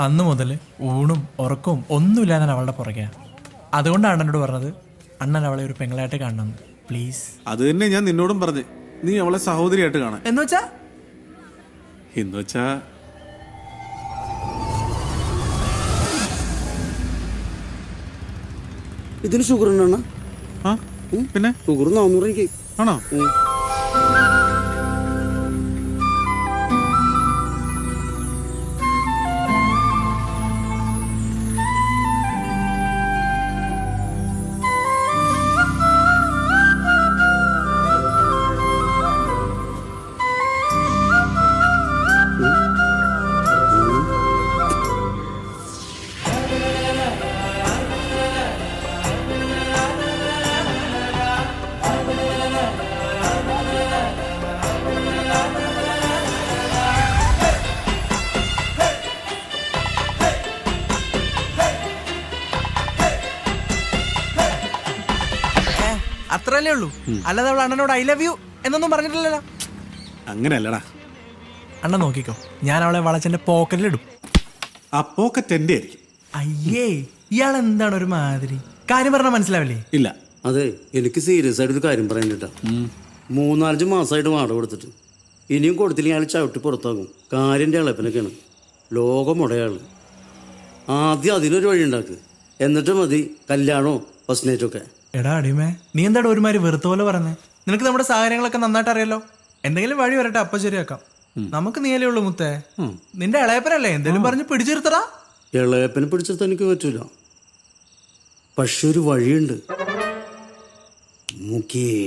അന്ന് മുതൽ ഊണും ഉറക്കവും ഒന്നുമില്ലാതെ അവളുടെ പുറകെ. അതുകൊണ്ടാണ് എന്നോട് പറഞ്ഞത് അണ്ണൻ അവളെ ഒരു പെങ്ങളായിട്ട് കാണണമെന്ന്. പ്ലീസ്. അത് തന്നെ ഞാൻ നിന്നോടും പറഞ്ഞു, നീ അവളെ സഹോദരിയായിട്ട് കാണാൻ. എന്നുവെച്ചാ ഇതിന് ഷുഗർ ഉണ്ടോ? പിന്നെ ഷുഗർ 400 എനിക്ക്. ആണോ? അത്രല്ലേ ഉള്ളൂ, അല്ലാതെ അവൾ അണ്ണനോട് ഐ ലവ് യു എന്നൊന്നും പറഞ്ഞിട്ടില്ലല്ലോ. അങ്ങനെയല്ലടാ. അണ്ണൻ നോക്കിക്കോ, ഞാൻ അവളെ വളച്ചെന്റെ പോക്കറ്റിലിടും. ആ പോക്കറ്റ് എന്റെ ആയിരിക്കും. അയ്യേ, ഇയാൾ എന്താണ് ഒരു മാതിരി? കാര്യം പറഞ്ഞാൽ മനസ്സിലാവില്ലേ? ഇല്ല. അതെ, എനിക്ക് സീരിയസ് ആയിട്ട് ഒരു കാര്യം പറയാനിട്ടാ. 3-5 മാസമായിട്ട് വാടക കൊടുത്തിട്ട് ഇനിയും കൊടുത്തില്ലെങ്കിൽ അയാൾ ചവിട്ടി പുറത്താകും. കാര്യൻ്റെ ഇളപ്പനൊക്കെയാണ്. ലോകം മുടയാള്. ആദ്യം അതിനൊരു വഴി ഉണ്ടാക്ക്, എന്നിട്ട് മതി കല്യാണോ ഫസ്റ്റ് നൈറ്റൊക്കെ. എടാ അടിമേ, നീ എന്താടാ ഒരുമാതിരി വെറുത്ത പോലെ പറഞ്ഞേ? നിനക്ക് നമ്മുടെ സാഹചര്യങ്ങളൊക്കെ നന്നായിട്ട് അറിയാലോ. എന്തെങ്കിലും വഴി വരട്ടെ, അപ്പൊ ശരിയാക്കാം. നമുക്ക് നീയല്ലേ ഉള്ളൂ മുത്തേ. നിന്റെ ഇളയപ്പനല്ലേ, എന്തെങ്കിലും പറഞ്ഞ് പിടിച്ചിരുത്തടാ. ഇളയപ്പനെ പിടിച്ചിരുത്താൻ എനിക്ക് പറ്റൂല, പക്ഷെ ഒരു വഴിയുണ്ട്. മുഖ്യേ